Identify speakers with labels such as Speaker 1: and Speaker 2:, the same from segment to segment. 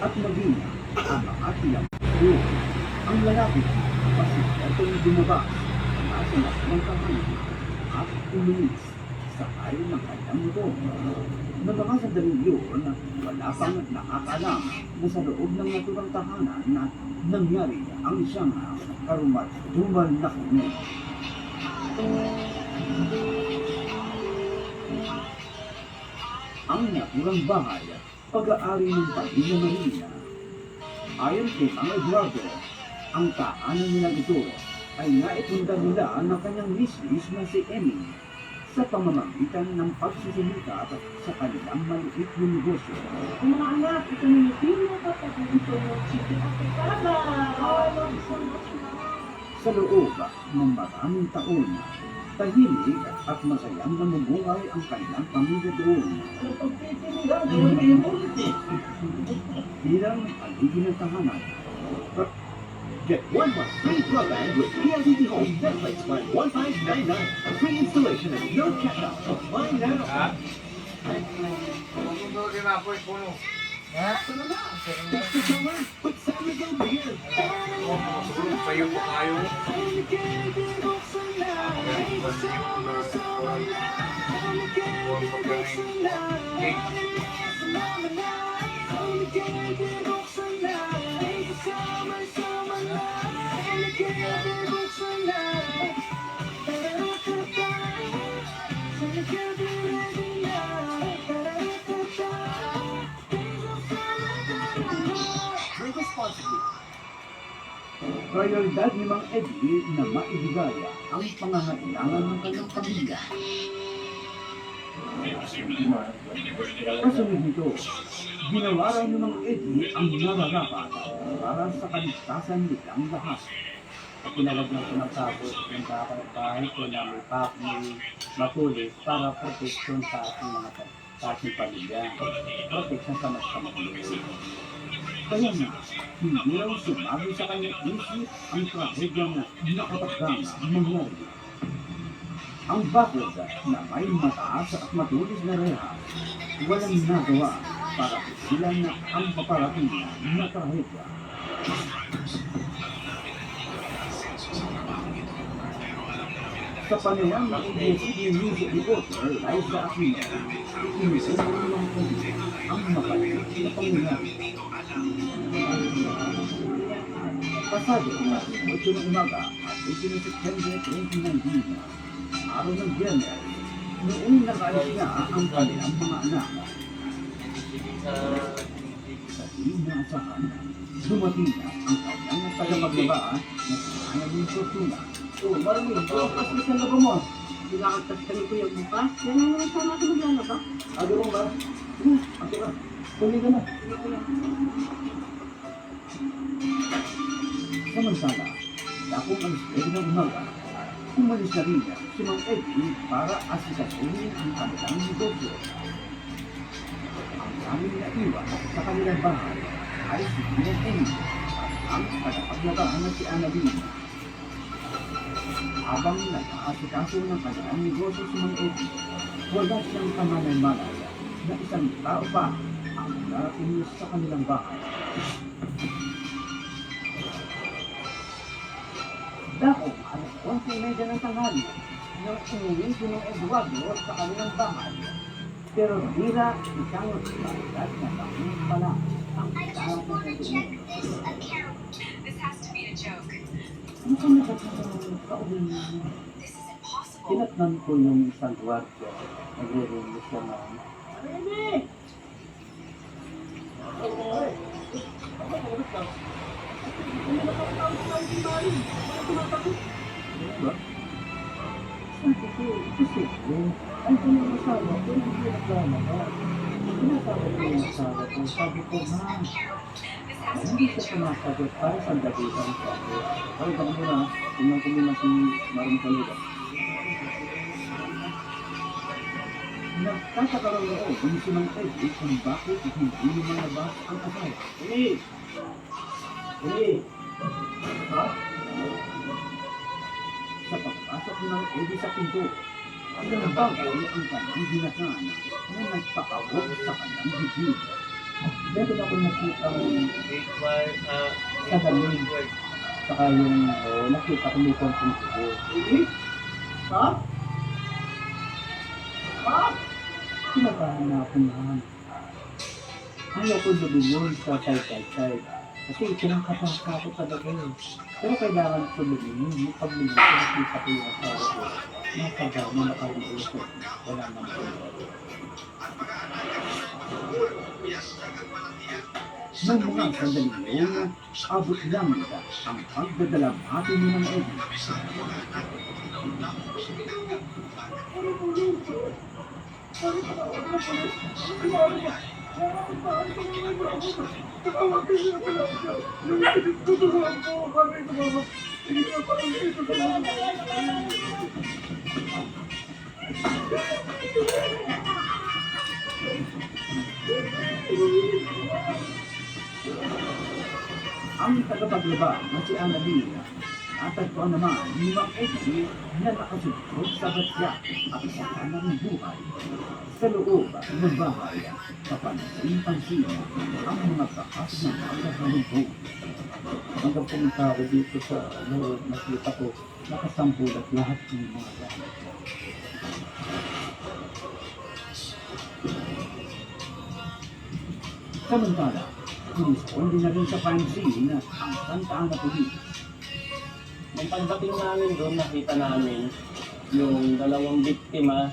Speaker 1: at maging ang mga tiyangko. Ang lalaki kasi itong dumabas na sa ng kahanan at uminis sa ayon ng kanyang motor. Na mga sandaling yun, wala pang nakakalam na sa loob ng naturang tahanan na nangyari ang isang karumat-tumal na kunin. Ang naturang bahay, pag-aari ng pamilya Marina. Ayon kay Mang Eduardo, ang tahanan nila ito ay naipundar nila ng kanyang misis na si Emmy sa pamamagitan ng pagsusulikat sa kanilang maliit na negosyo.
Speaker 2: Ang mga anak, ito na yung pino kapag ito yung chicken at kala.
Speaker 1: Sa loob ng maraming taon, tahimik at masayang namumuhay ang kanilang pamilya doon. Bilang aligi ng tahanan.
Speaker 3: Get 1 month free broadband with PLDT Home Netflix by 1599. Free installation and no catch-up. Apply now. It's the summer, but Santa's over here.
Speaker 4: Sa'yo po tayo.
Speaker 3: Drink responsibly.
Speaker 1: Prioridad ni Mang Eddie na maibigay ang pangangailangan ng kanyang pamilya. Kasunod nito, ginawaran ni Mang Eddie ang nararapat para sa kaligtasan nilang lahat.
Speaker 5: Pinalagyan ko ng tapos yung bahay ko na may matulis para proteksyon sa ating mga ating pamilya. Proteksyon sa mas pamilya.
Speaker 1: Kaya nga, hindi raw sumabi sa kanyang isip ang trahedyang nakatagdang mangyari. Ang bakod na may mataas at matulis na rehas, walang nagawa para pisilan na ang paparating na trahedya. Sa panayang ng ABS-CBN News reporter Liza Aquino, inisunod ng publiko ang mapalik na pangyayari. Pasado na 8 ng umaga at 18 ng September 2019, araw ng Biyernes, noong nakaalis na ang kanilang mga anak. Sa di naasahan, dumating na ang kanyang tagapaglaba na si Annalyn Fortuna.
Speaker 2: Maraming ito. Kasi sa laba mo. Pinakagtagtagin ko yung bukas. Yan ang mga sana ako maglalaba.
Speaker 1: Ado mo ba? Ate ba? Tuloy ka na. Samantala, dakong alas 9 ng umaga, umalis na rin si Mang Eddie para asikasohin ang kanilang negosyo. Ang aming naiwan sa kanilang bahay ay si Ginang Emmy at ang tagapaglabahan na si Annalyn. Habang nag-aasikaso ng kanilang negosyo si Mang Eddie, wala siyang kamanay-manay na isang tao pa ang narating sa kanilang bahay. Dahil alas 11:30 ng tanghali nang umuwi si Mang Eduardo sa kanilang bahay. Pero tila isang mabigat na taong pala ang isang pagkatuon.
Speaker 6: This has to be a joke.
Speaker 1: Ano ka nakatawang kauwi niya?
Speaker 6: This is impossible.
Speaker 5: Tinatnan ko yung isang gwardiya. Nagre-release siya ng
Speaker 1: Sabi ko, kasi ay kanyang asawa ko, hindi nagkama ka. Pinatawag ko yung asawa ko, sabi ko, ma'am,
Speaker 6: This has to
Speaker 1: hindi
Speaker 6: be a
Speaker 1: siya
Speaker 6: joke.
Speaker 1: sumasagot para sa dagitan ko ako. Ay, baka muna, tingnan ko muna si Maring Kalida. Nagtataka raw ako kung si Mang Eddie kung bakit hindi lumalabas ang asawa.
Speaker 5: Uli! Uli!
Speaker 1: Ha? Sa pagpasok ng Eddie sa pinto, ang nagbagoy ang kanyang dinasana na nagpakawag sa kanyang bibig.
Speaker 5: Dati ako nakita ang
Speaker 4: 8-1,
Speaker 5: sa galing. Saka yung nakita ko may konting tubo.
Speaker 2: Ha? Ha?
Speaker 5: Kinakahan na ako naman. Ayaw ko lumilyon sa side-by-side. Kasi kinakapaka ko talaga eh. Pero kailangan ko lumilyon. Yung paglilyon ko nakita ko yung asawa ko. Nakagano nakalimuso. Wala naman ko. Nang mga sandaling yun, abot lang nila ang pagdadalang atin mo ng Eddie. Ang tagapaglaba na si Annalena natagpuan naman ni Mang Eddie na nakasutrog sa batya at sa kanang buhay. Sa loob ng bahay, kapansin-pansin ang mga takas ng pagkakalubog. Hanggang pumunta ako dito sa loob, nakita ko nakasampulat lahat ng mga gamit. Samantala, kumisponde na rin sa crime scene ang Santa Ana Police. Nung pagdating namin doon, nakita namin yung dalawang biktima.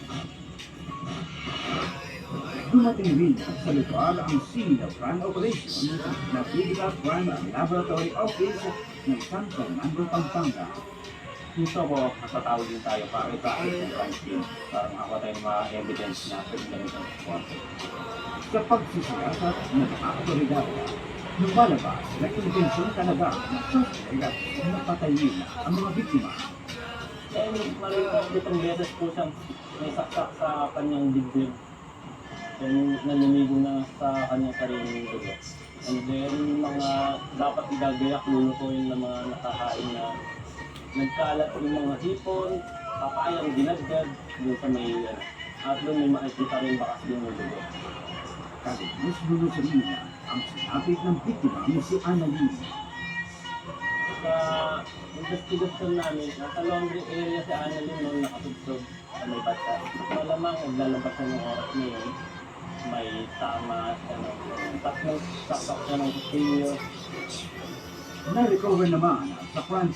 Speaker 1: Dumating rin sa lugar ang scene of crime operation na Physical Crime Laboratory Office ng San Fernando, Pampanga.
Speaker 5: Dito ko, natatawag din tayo para ipakit yung crime scene para makakuha tayo ng mga evidence na pwede ganito.
Speaker 1: Sa pagsisiyasat ng mga otoridad, lumalabas na intensyon talaga na suspect at napatayin ang mga biktima.
Speaker 5: Then, maritong beses po siyang may saksak sa kanyang dibdib. Then, naninigo na sa kanyang sariling dugo. And then, mga dapat igagayak, lulutuin ng mga nakakain na nagkalat yung mga hipon, papayang ginagdag, doon sa may, at doon may makikita rin bakas yung dugo.
Speaker 1: Kalinus-lunod sa linya ang sinapit ng biktima ni si Annalena.
Speaker 5: Sa investigation namin, nasa laundry area si Annalyn noon nakatugtog sa may bata. Malamang naglalabas siya ng oras na yun. May tama siya ng tatlong saksak siya ng kutsilyo.
Speaker 1: Na-recover naman sa crime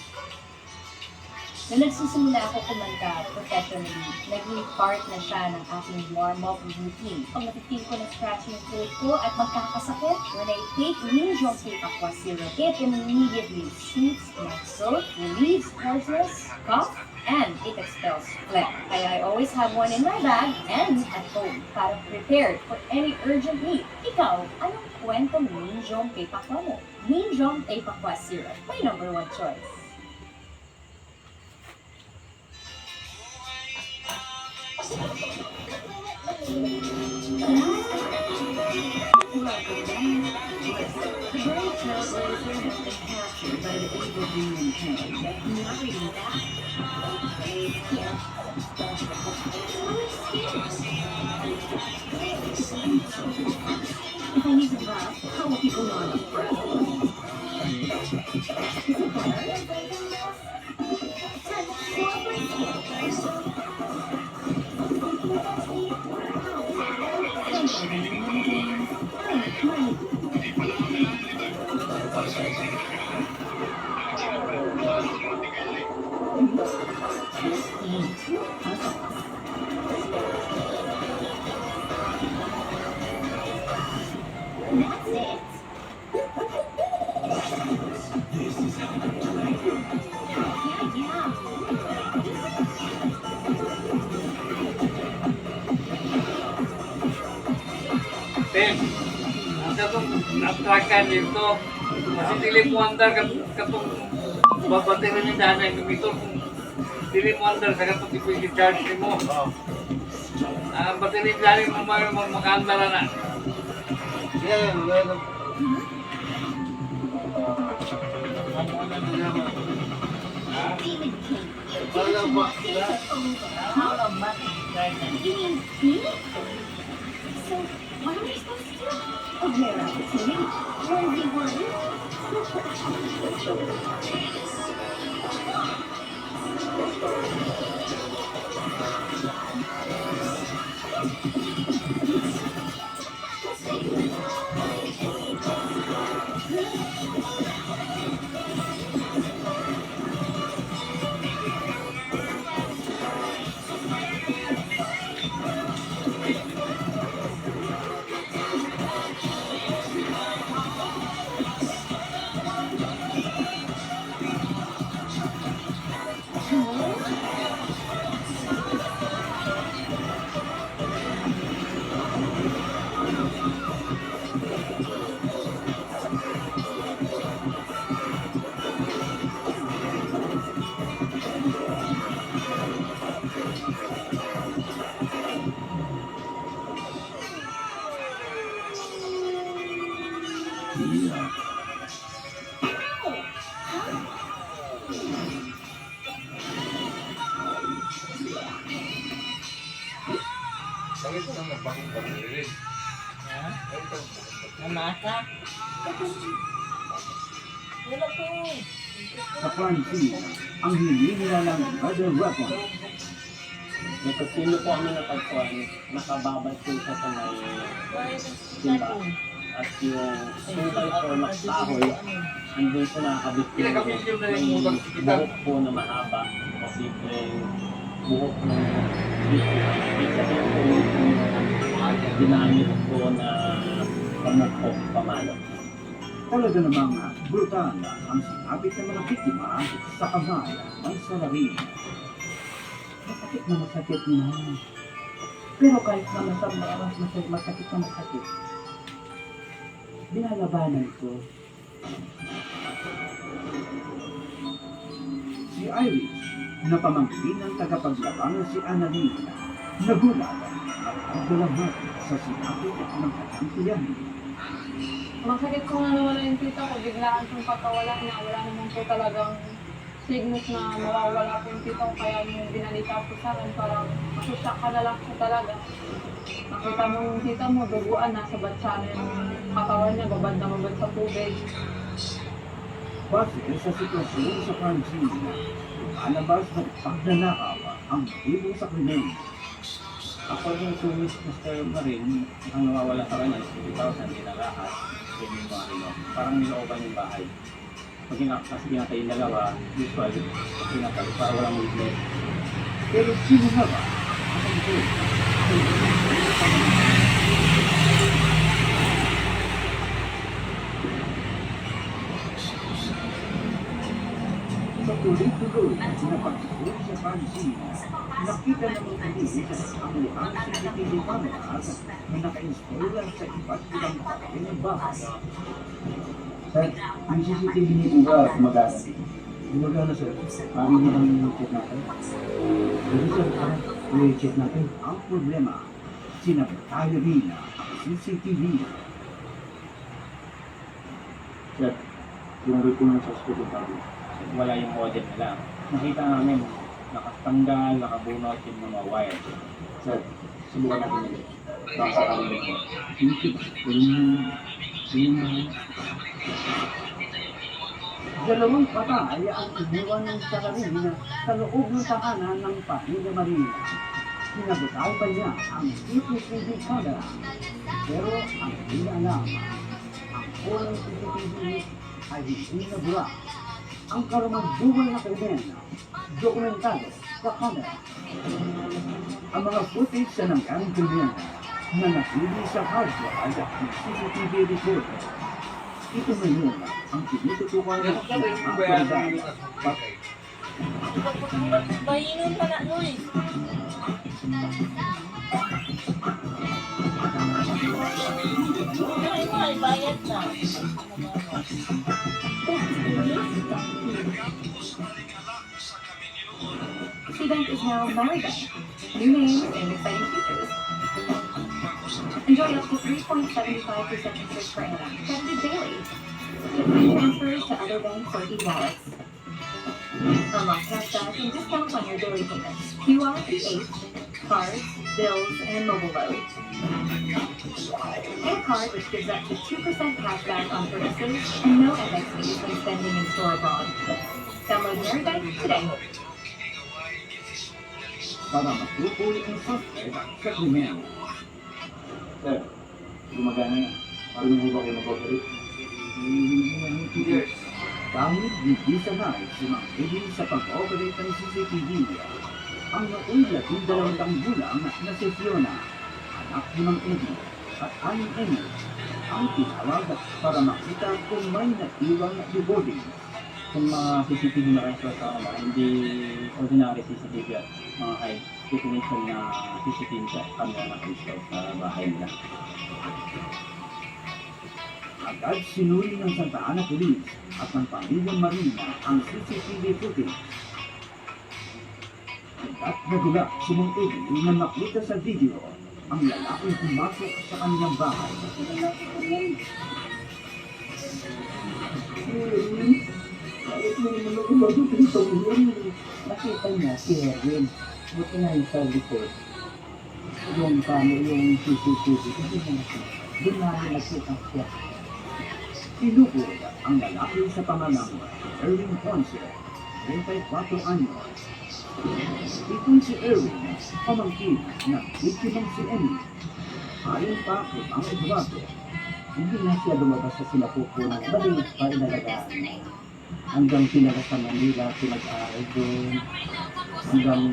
Speaker 7: Nung nagsisimula ako kumanta professionally, naging part na siya ng aking warm-up routine. Pag natipil ko ng scratch yung throat ko at magkakasakit, when I take Ninjong Aqua Syrup, it immediately soothes my throat, relieves hoarseness, cough, and it expels phlegm. I always have one in my bag and at home para prepared for any urgent need. Ikaw, anong kwento ng Ninjong Aqua mo? Ninjong Aqua Syrup, my #1 choice. If I need to laugh, how will people know I'm depressed? That's it.
Speaker 4: Ten, asa itong natrakan dito. Kasi dili mo andar katong babati rin yung dana yung gamiton. Dili mo andar sa katong tipo yung charge ni mo. Bateri dali mo makandar na.
Speaker 7: David King. How about you mean me? So, what am I supposed to do? a rare opportunity. Worthy one.
Speaker 4: Bakit ka magpapagpapalirin?
Speaker 2: Ha?
Speaker 4: Bakit ka
Speaker 2: Namasa? Wala po.
Speaker 1: Sa Francine, ang hindi nila ng other weapon.
Speaker 5: May kusino po kami natagpuan, nakababad po siya sa may
Speaker 2: Bakit
Speaker 5: simba. At yung sungkal po na kahoy, andun po nakakabit po
Speaker 4: Kinakabit na yung
Speaker 5: yung
Speaker 4: buhok kita.
Speaker 5: buhok po na mahaba. Posibleng buhok ng isa po po yung ginamit po na pamukpok pamalo.
Speaker 1: Talaga namang brutal ang sinapit ng mga biktima sa kamay ng salarin. Masakit na masakit na. Pero kahit na masakit na masakit, binalabanan ko. Si Iris, na pamangkin ng tagapaglabangan si Annalena, nagulat at nagdalamat sa sinapit ng kanyang tiyan.
Speaker 8: Masakit ko na nawala yung tita ko, biglaan kong pagkawala niya. Wala naman po talagang signals na mawawala po yung tita ko. Kaya yung binalita po sa akin, parang masusyak ka na lang po talaga. Nakita mo yung tita mo, duguan, nasa batsa na yung katawan niya, babad na babad sa tubig.
Speaker 1: Base sa sitwasyon sa Francine, alabas ng pagnanakaw ang ibo sa krimen.
Speaker 5: Ako yung tumis Mr. Marin, ang nawawala sa kanya is 50,000 din na lahat. Yun yung mga ano, parang nilooban yung bahay. Pag kasi pinatay yung dalawa, usual, pinatay para walang witness.
Speaker 1: Pero sino na ba ang ito? Sa tuloy-tuloy na pagsusunod sa Francine, nakita naman kami ang mukhang CCTV cameras na naka-install sa iba't ibang parte ng bahay.
Speaker 5: Sir, yung CCTV ni Uga, gumagana.
Speaker 1: Gumagana sir.
Speaker 5: Mami niya ang check natin.
Speaker 1: Pero sir, i-check natin. Ang problema, sinabi rin ang CCTV.
Speaker 5: Sir, yung report ng suspect tabi. Wala yung modem nila. Nakita namin, nakatanggal, nakabunot yung mga wire. Sir, subukan natin yun. Baka kami mo.
Speaker 1: Dalawang patay ang iniwan ng salarin sa loob ng tahanan ng Pamilya Marina. Sinabotay pa niya ang CCTV camera. Pero ang hindi alam, ang unang CCTV ay hindi nabura. Ang karamandugan na krimen, dokumentado sa camera. Ang mga footage sa nangyaring krimen na napili sa hard drive ng CCTV recorder. Ito ngayon ang tinututukan ng
Speaker 4: yung bayaran
Speaker 1: autoridad.
Speaker 4: yung asukay?
Speaker 2: Bayinon pa na, Noy. Ay, may bayad na.
Speaker 7: Student is now Maribel. New name and exciting features. Enjoy up to 3.75% interest per annum, credited daily. With free transfers to other banks or e-wallets. Unlock cashback and discounts on your daily payments, QR, cards, bills, and mobile load. And card, which gives up to 2% cashback on purchases and no FX fees when spending in store abroad. Download Meritite today.
Speaker 1: Para matukoy ang suspect sa krimen.
Speaker 5: Sir, gumagana na. Paano mo ba kayo mag-operate?
Speaker 1: Yes. Dahil hindi sanay si Mang Eddie sa pag-operate ng CCTV, ang noong 12 taong gulang na si Fiona, anak ni Mang Eddie at aning Emmy, ang tinawag para makita kung may naiwang recording.
Speaker 5: Kung mga CCTV na kayo sa hindi ordinary CCTV at mga high definition na CCTV sa camera na crystal sa bahay nila.
Speaker 1: Agad sinuri ng Santa Ana Police at ng Pamilyang Marina ang CCTV footage. At nagula si Mang Eddie na makita sa video ang lalaking pumasok sa kanyang bahay.
Speaker 5: Bakit mo naman ako mag-upito yun? Nakita niya si Erwin. Buti nga yung sa likod. Yung CCTV. Kasi mo nakita. Doon namin nakita siya.
Speaker 1: Tinukod ang lalaki sa pangalang Erwin Ponce, 34 anyos. Itong si Erwin, pamangkin ng biktimang si Emmy. Ayon pa kay Mang Eduardo,
Speaker 5: Hindi na siya lumabas sa sinapupunan. Balik pa inalagaan. Hanggang pinala sa Manila, pinag-aaral doon. Hanggang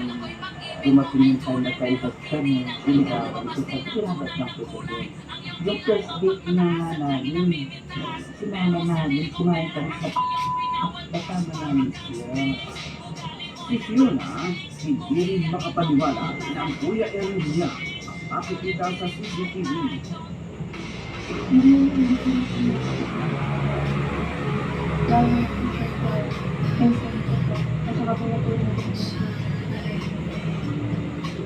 Speaker 5: dumating yung time na kaibat kami, pinag-aaral ito sa kinabat ng puso doon. Yung first date na namin, sinama namin, kumain kami sa kasama namin siya.
Speaker 1: si Fiona hindi rin makapaniwala na ang Kuya Erwin niya ang makikita sa CCTV.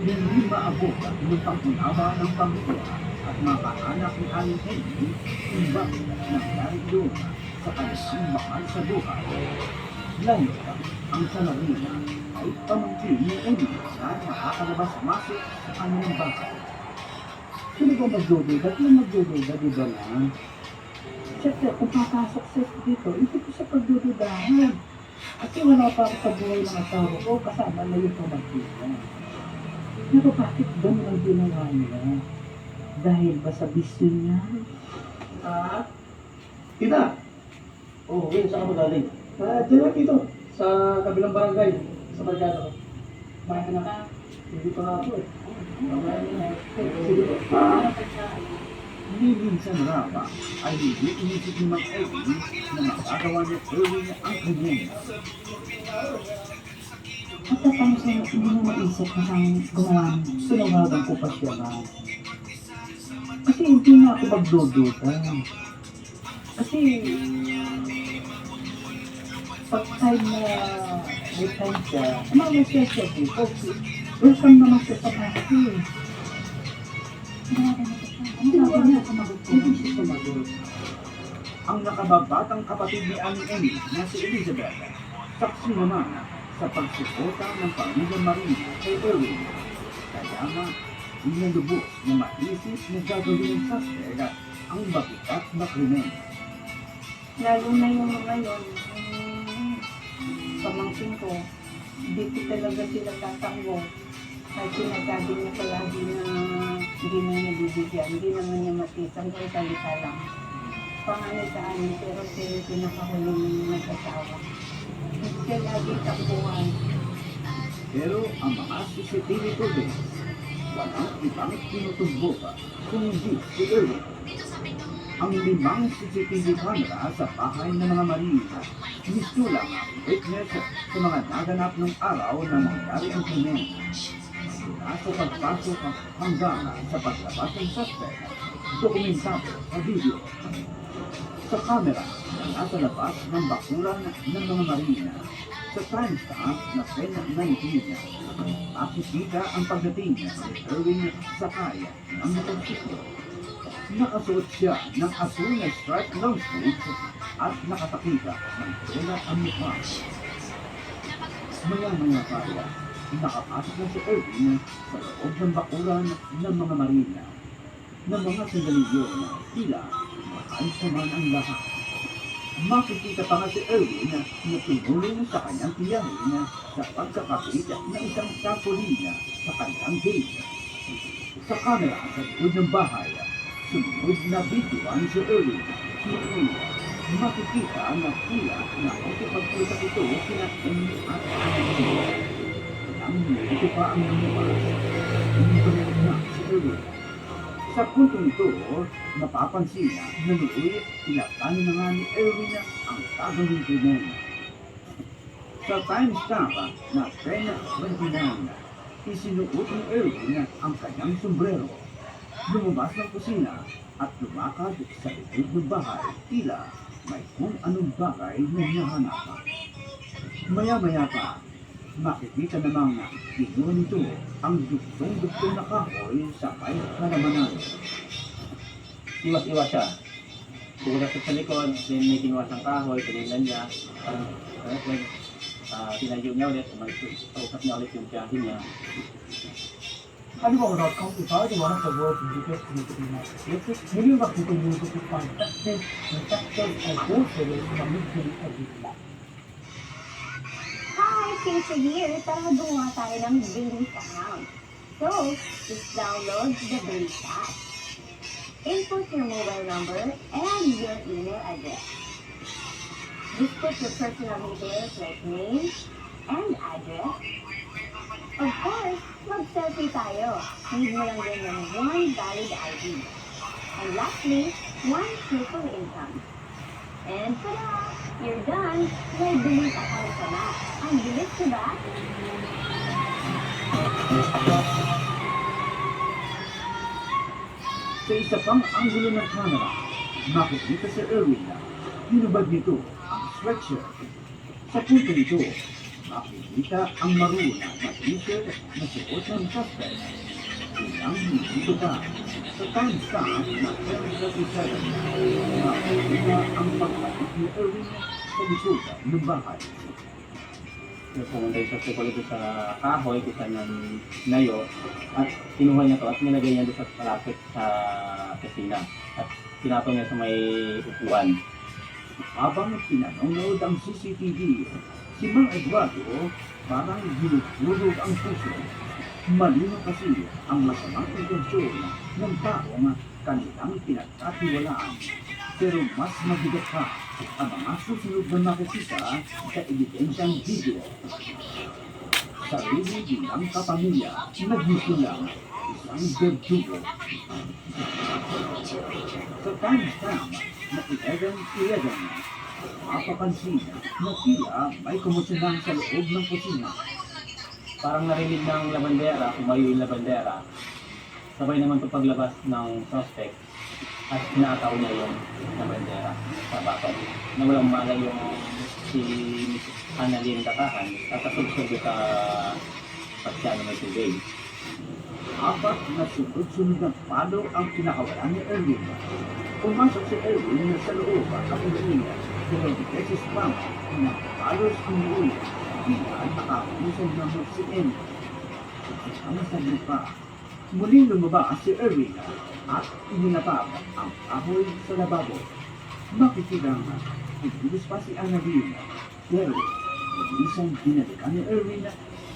Speaker 1: Hindi maabot ang pag-unawa ng pamilya at mga kaanak ni Aling Henry kung bakit nangyari doon sa kanilang mahal sa buhay. Lalo ang Salarina ay pamangkin ni Emmy na nakakalabas-masok sa kanilang bahay.
Speaker 5: Sino ba magdududa? Kung magdududa, di ba lang? Siyempre, kung papasok siya dito, hindi ko siya pagdududahan. Kasi wala pa ako sa buhay ng asawa ko, kasama na yung pamangkin niya. Pero bakit ganun ang ginawa niya? Dahil ba sa bisyo niya?
Speaker 9: Tita! Oo, yun, saan ka magaling? Diyan lang dito, sa kabilang barangay, sa barkada ko. Bakit na? Hindi pa nga ako eh. Sige po.
Speaker 1: Hindi minsan raw ay hindi inisip ni Mang Eddie na magagawa ni Erwin ang krimen.
Speaker 5: At tapos hindi mo maisip na siyang gumawa, sinawagan ko pa siya na. Kasi hindi na ako magdududa. Kasi pag time na may time siya, umawa siya dito. Welcome naman siya sa bahay. Hindi niya sumagot. Hindi siya sumagot.
Speaker 1: Ang nakababatang kapatid ni Aling Emmy na si Elizabeth, saksi naman sa pagsuporta ng Pamilyang Marina kay Erwin. Kaya nga, inalubos na maisip na gagawin ng suspect ang mabigat na krimen.
Speaker 8: Lalo na yung mga yun, pamangkin ko, hindi ko talaga sila tatango. Kahit sinasabi niya palagi na hindi na niya bibigyan, hindi naman niya matisang kung salita lang. Panganay sa amin, pero sila pinakahuling nagsasawa. Kasi lagi takbuhan.
Speaker 1: Pero ang mga CCTV footage, walang ibang tinutubo pa kung hindi si Erwin. Ang 5 CCTV camera sa bahay ng mga Marina mismo lang ang witness sa mga naganap ng araw na nangyari ang krimen. Nasa pagpasok hanggang sa paglabas ng suspect, dokumentado sa video. Sa camera na nasa labas ng bakuran ng mga Marina, sa timestamp na 10:19, makikita ang pagdating ni Erwin sakay ng motorsiklo. Nakasuot siya ng asul na striped long sleeves at nakatakita ng tela ang mukha. Maya-maya kaya, nakapasok na si Erwin sa loob ng bakuran ng mga Marina. ng mga sandali yun na tila maayos naman ang lahat. Makikita pa nga si Erwin na tumulong sa kanyang tiyahin sa pagkakapit ng isang kapolina sa kanyang gate. Sa kamera sa likod ng bahay, sumunod na videoan si Erwin. Makikita na tila na ikipagpulsa ito kina Amy at Annalyn. Nang ito pa ang lumabas, inibalik na si Erwin. Sa puntong ito, napapansin na nooy tinatano na nga ni Erwin ang gagawin ko nun. Sa timestamp na 10:29, isinuot ni Erwin ang kanyang sombrero. Lumabas ng kusina at lumakad sa likod ng bahay, tila may kung anong bagay na hinahanap. Maya-maya pa, makikita namang kinuha nito ang dugtong-dugtong na kahoy sa may halamanan.
Speaker 5: Iwas-iwas siya. Pumunta sa likod, then may kinuha siyang kahoy, tinignan niya, tinayo niya ulit, kausap niya ulit yung tiyahin niya.
Speaker 9: Ano ba without countryside, one of the world's biggest military markets, millions of people use it to find textiles, manufacturers, and wholesalers from midday every day.
Speaker 7: Hi, Casey here. Tara gumawa tayo ng Belief account. So, just download the Belief app. Input your mobile number and your email address. Just put your personal details like name and address. Of course, mag-selfie tayo. Need mo lang din ng one valid ID. And lastly, one triple income. And tada! You're done! May Belief account ka na. Ang bilis, diba?
Speaker 1: Sa isa pang anggulo ng camera, makikita si Erwin na hinubad nito ang sweatshirt. Sa punto nito, makikita ang maroon na t-shirt na suot ng suspect. Ilang dito pa, sa timestamp na 10:37, makikita ang pagbalik ni Erwin sa likod ng bahay.
Speaker 5: Pumunta yung suspect ulit sa kahoy, kung saan ng nayo, at kinuha niya to at nilagay niya doon sa palapit sa kusina. At tinapon niya sa may upuan.
Speaker 1: Habang pinanonood ang CCTV, si Mang Eduardo parang dinudurog ang puso. Malino kasi ang masamang intensyon ng taong kanilang pinagkatiwalaan. Pero mas mabigat pa ang mga susunod na makikita sa ebidensyang video. Sarili bilang kapamilya, nagmisulang isang berdugo. Sa timestamp na 11:11, mapapansin na tila may kumusunang sa loob ng kusina.
Speaker 5: Parang narinig ng labandera, umayo yung labandera. Sabay naman ito paglabas ng suspect at nakataw niya yung labandera sa bato. Na walang malay yung si Annalyn Katahan at asubsob sa pasyano may tubig.
Speaker 1: Apat na sunod-sunod na palo ang kinakawalan ni Erwin. Pumasok si Erwin sa loob at kusina. Pero beses pa na palos ang ulo. Bila nakakusog na si Amy. Ang saglit pa, muling lumabas si Erwin at ininapag ang kahoy sa lababo. Makikita nga, ibulis pa si Annalyn. Pero, isang binalikan ni Erwin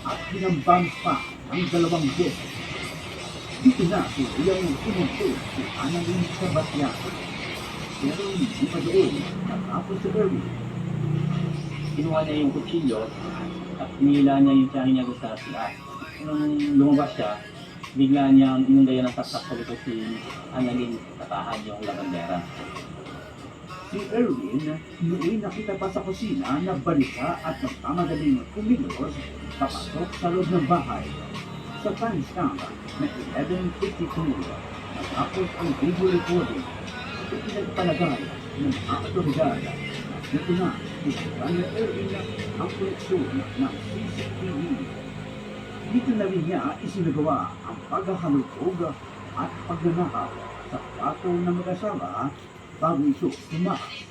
Speaker 1: at binambams pa ang 2 beses. Dito na tuluyang inuntog si Annalyn sa batya. Pero hindi pa doon natapos si Erwin.
Speaker 5: Kinuha niya yung kutsilyo at nila niya yung tiyahin niya doon sa sila. Nung lumabas siya, bigla niyang inundayan ng saksak sa ito si Annalyn Katahan yung labandera.
Speaker 1: Si Erwin, noon nakita pa sa kusina na balisa at nagkamadaling kumilos papasok sa loob ng bahay. Sa timestamp na 11:52, natapos ang video recording. Ipinagpalagay ng mga otoridad. Dito na, ituturan ni Erwin ang koleksyon ng CCTV. Dito na rin niya isinagawa ang paghahalugog at pagnanakaw sa kwarto ng mag-asawa bago ito tumakas.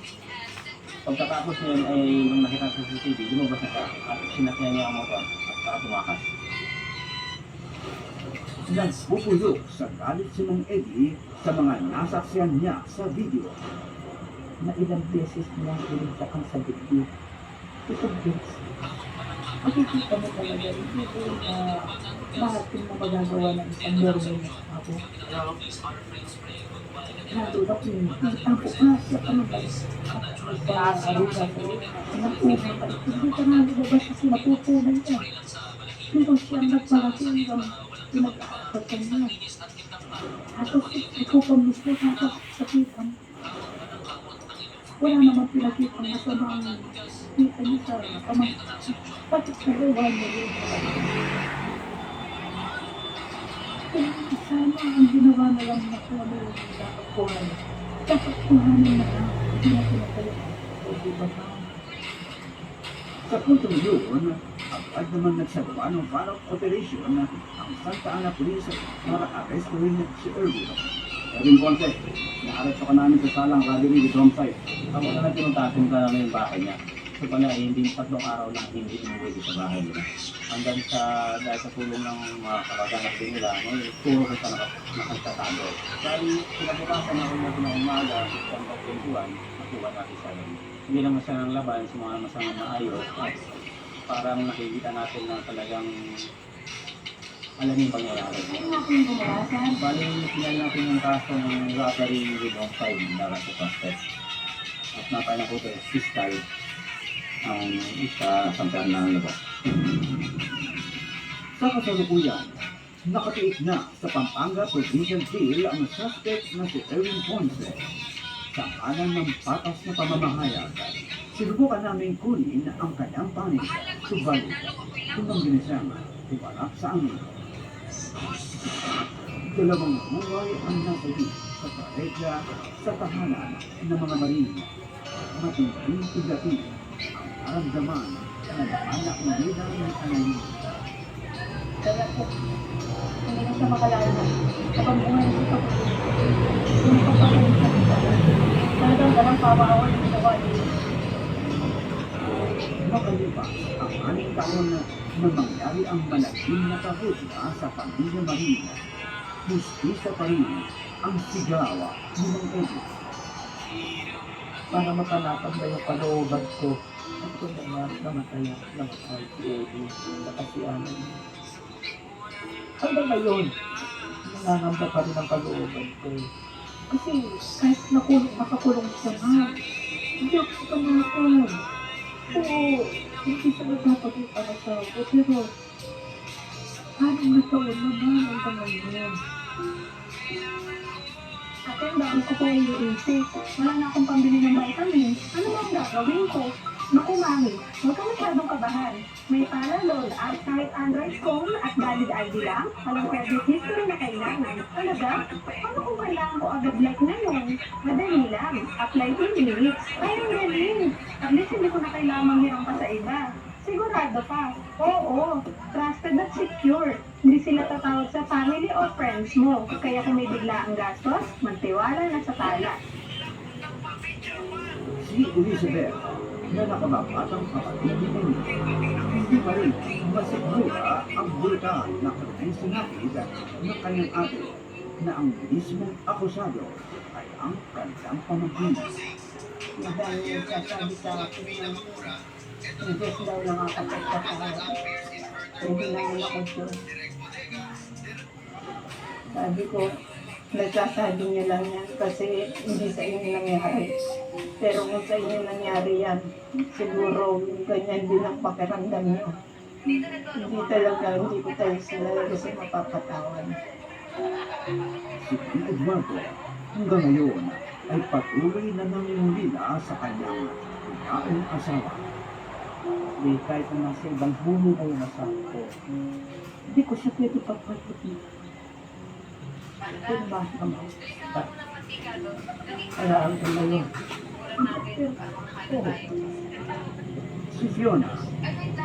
Speaker 5: Pagkatapos niyan ay nung nakita sa CCTV, lumabas na siya at sinakyan niya ang motor at tumakas.
Speaker 1: Nagpupulok sa galit si Mang Eddie sa mga nasaksiyan niya sa video.
Speaker 2: Na ilang beses niya binigta ang sa dibdib. Ito beses. Makikita mo talaga ito na lahat yung na magagawa ng isang normal na tao. Lalo na kung ang bukas na pamabalik at magpaaruga sa iyo. Napunan ka. Hindi ka nga lumabas kasi napupunan ka. Pero siyang nagmalaki hanggang pinag-aakatan niya. At ikaw pa mismo sakitan. Wala naman pinakita na sa mga kita niya sa kamay. Bakit nagawa niya yun? Sana ang ginawa na lang na kung ano yung dapat kuhanin. Dapat kuhanin na lang. Hindi na pinakaya. O di ba ba?
Speaker 1: Sa puntong yun, agad naman nagsagawa ng follow-up operation ang Santa Ana Police para arrestuhin si Erwin. Erwin Ponce, naaresto ka namin sa salang Radio Reed Homicide.
Speaker 5: Ako na lang pinuntasin ka namin yung bahay niya. So pala, hindi 3 araw na hindi umuwi sa bahay nila. Hanggang sa, dahil sa tulong ng mga kakaganap din nila, may turo ko sa nakagtatago. Dahil pinabukasan ako natin ng umaga, September 21, nakuha natin siya rin. Hindi naman siya ng laban sa mga masamang maayos. At parang nakikita natin na talagang alam yung pangyayari.
Speaker 7: Ano natin yung gumawa, sir?
Speaker 5: Bali, pinal natin yung kaso ng robbery with homicide na sa suspect. At napay na po ito, fiscal ang isa San Fernando.
Speaker 1: Sa kasalukuyan, nakatiik na sa Pampanga Provincial Jail ang suspect na si Erwin Ponce. Sa alam ng patas na pamamahayag, sinubukan namin kunin ang kanyang panig. Subalit, kung ginisang, wala sa amin. Dalawang buhay ang nasabi sa paregla sa tahanan ng mga marina. Matinding tigatin ang naramdaman na naanak ng nila ng analin.
Speaker 7: Kaya po, hindi na siya makalala. Kapag buhay na siya hindi pa pa talagang ganang pamaawan ng ginawa niya.
Speaker 1: Makalipas ang 6 taon na mangyari ang malaking nakahutla sa pamilya Marina. Hustisya pa rin ang sigawa ni Mang Eddie.
Speaker 2: Para makalapag na yung kalooban ko. At kung namataya ng RPAD sa kasiyanan niya. Hanggang ngayon, nangangamba pa rin ang kalooban ko. Kasi kahit nakakulong siya nga, hindi ako sa panakon. Oo, hindi siya nagpapakita sa ako. Pero, anong nataon naman hanggang ngayon?
Speaker 8: Ate, ang dami ko po iniisip. Wala na akong pambili ng vitamins. Ano ba ang gagawin ko? Naku, mami, huwag ka masyadong kabahan. May Panadol at kahit Android phone at valid ID lang, walang credit history na kailangan. Talaga? Ano kung kailangan ko agad like ngayon? Madali lang. Apply in minutes. Ay, ang galing. At least hindi ko na kailangan manghirang pa sa iba. Sigurado pa. Oo, trusted at secure. Hindi sila tatawag sa family or friends mo. Kaya kung may bigla ang gastos, magtiwala na sa tala.
Speaker 1: Si Elizabeth na nakababatang kapatid ni Benny. Hindi pa rin masigura ang bulkan na kanyang sinapid ng kanyang ate na ang mismong akusado ay ang kanyang pamangkin.
Speaker 2: Madami yung sasabi sa akin na hindi daw lang ang kapagkakala. Hindi naman ako sure. Sabi ko, nagsasabi niya lang yan kasi hindi sa inyo nangyari. Pero kung sa inyo nangyari yan, siguro ganyan din ang pakiramdam niyo. Hindi talaga, hindi ko tayo sila kasi mapapatawan.
Speaker 1: Si Eduardo hanggang ngayon ay patuloy na nangungulila sa kanyang daong asawa.
Speaker 2: Hindi, kahit na nasa ibang buhay ay nasa ko. Hindi ko siya pwede pagpatutin. Ito ba naman? Kaya ang ngayon.
Speaker 1: Si Fiona,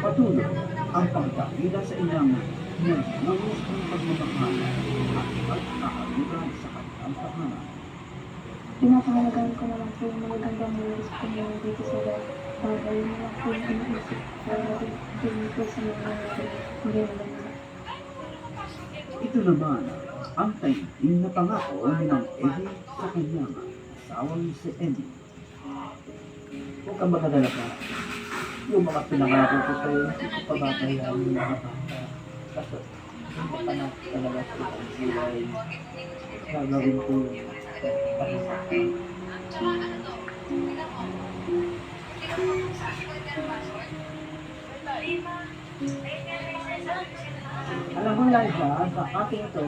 Speaker 1: patuloy ang pagkakila sa inyong nagmangos ng pagmamahal at pagkakalugan sa kanyang tahanan.
Speaker 8: Pinapahalagan ko naman po yung magandang news ko ngayon dito sa live. Para yun lang po yung iniisip. Para rin po sa mga nangyari. Hindi naman na.
Speaker 1: Ito naman ang taimtim na pangako ni Mang Eddie sa kanyang asawang si Emmy.
Speaker 2: Huwag kang makadala ka. Yung mga pinangako ko sa'yo, hindi ko pababayaan yung mga bata. Kasi hindi pa na talaga sa isang silay. Gagawin ko yun. Para sa akin.
Speaker 6: Tsaka ano to, tingnan mo. Hindi ka mo sa akin kung ganun password. Hindi ma.
Speaker 1: Alam mo Liza, sa ating ito,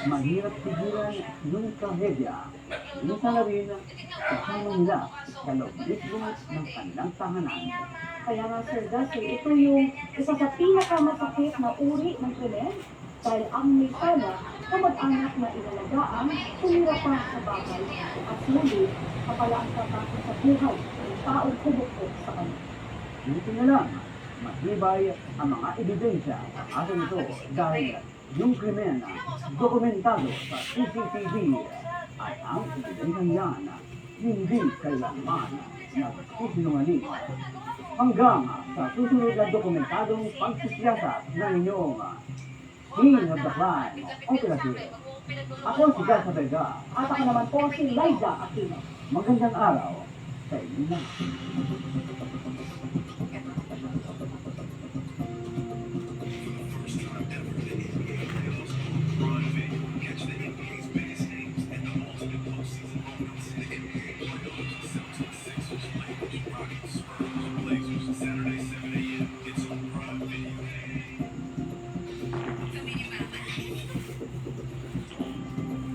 Speaker 1: mahirap tigilan yung trahedya. Minsan na rin kasama nila sa loob mismo ng kanilang tahanan.
Speaker 7: Kaya nga Sir Dusty, ito yung isa sa pinakamasakit na uri ng krimen dahil ang may sana kamag-anak na inalagaan tumira pa sa bahay at sulit kapala ang tatakot sa buhay ng taong kumukot sa kanya.
Speaker 1: Buti na lang, matibay ang mga ebidensya sa ating ito dahil yung krimen dokumentado sa CCTV at ang ebidensyang yan hindi kailanman nagsisinungaling. Hanggang sa susunod na dokumentadong pagsisiyasat ng inyong King of the Crime Operatives. Ako si Gasa Vega.
Speaker 7: At ako naman po si Liza Aquino.
Speaker 1: Magandang araw sa inyo na.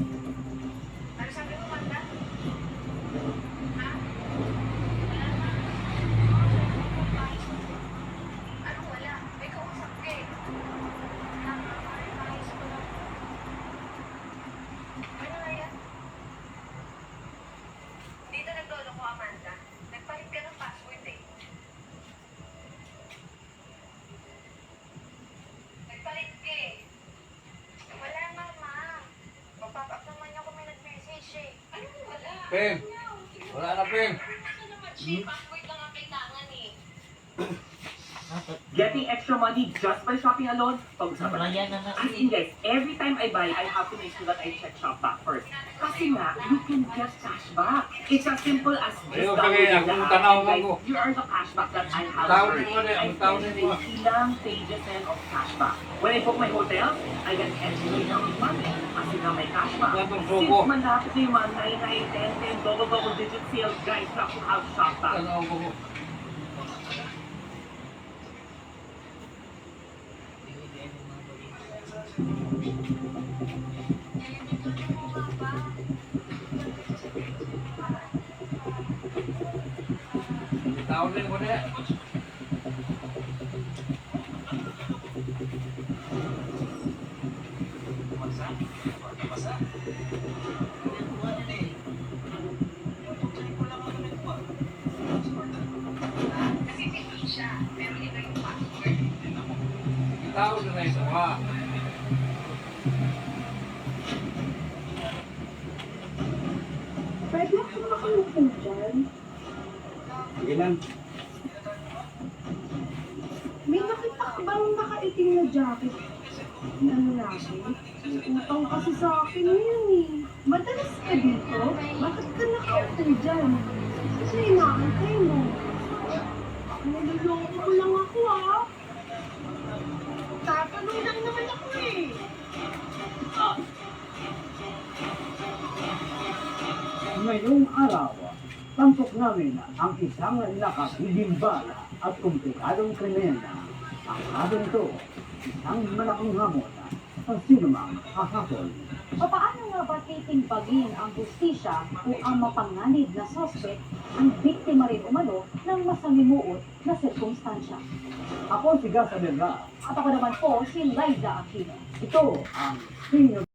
Speaker 6: Ano sabi mo, Manda? Ha? Ano wala? May kausap ka eh. Nakakarimahin ko lang. Ano na yan? Dito naglolo ko, Amanda. Nagpalit ka ng password eh. Nagpalit ka eh. Wala, Mama. Magpap-up naman niya kung may nag-message eh. Ano wala?
Speaker 4: Pem, wala na Pem.
Speaker 6: Kasi naman siya, password lang ang kailangan eh.
Speaker 5: Getting extra money just by shopping alone, pag-usapan natin. As in guys, every time I buy, I have to make sure that I check Shopback first. Kasi nga, you can get cashback. It's as simple as this.
Speaker 4: Ayun,
Speaker 5: Download
Speaker 4: sige,
Speaker 5: the
Speaker 4: ang
Speaker 5: app,
Speaker 4: tanaw
Speaker 5: and guys,
Speaker 4: mo.
Speaker 5: you earn the cashback that I have
Speaker 4: Tawag
Speaker 5: earned.
Speaker 4: mo na, ang
Speaker 5: I
Speaker 4: tawag
Speaker 5: spend
Speaker 4: mo.
Speaker 5: ilang pages and of cashback. When I book my hotel, I get entry ng money. Kasi nga may cashback.
Speaker 4: Yan ang
Speaker 5: Since
Speaker 4: suko.
Speaker 5: malapit na yung mga 9, 10, double digit sales, guys, have to have Shopback.
Speaker 4: Ano mo? Tawagin mo na.
Speaker 6: Kasi hindi siya, pero iba yung password.
Speaker 4: Tawag na ito ha.
Speaker 7: Pwede ako makalupin dyan.
Speaker 1: Sige lang.
Speaker 7: May nakita ka bang nakaitim na jacket na lalaki? Utang kasi sa akin yun eh. Madalas ka dito? Bakit ka nakaupo dyan? Kasi inaantay mo. Naluloko mo lang ako ah. Tatanong lang naman ako eh.
Speaker 1: Ngayong araw, tampok namin ang isang nakasigimbal at komplikadong krimen. Ang ating ito, isang malaking hamon sa sinumang hahapon.
Speaker 7: Paano nga ba titimbagin ang justisya kung ang mapanganib na suspect ang biktima rin umano ng masalimuot na sirkumstansya?
Speaker 1: Ako si Gasa Vega.
Speaker 7: At ako naman po si Liza Aquino.
Speaker 1: Ito ang King of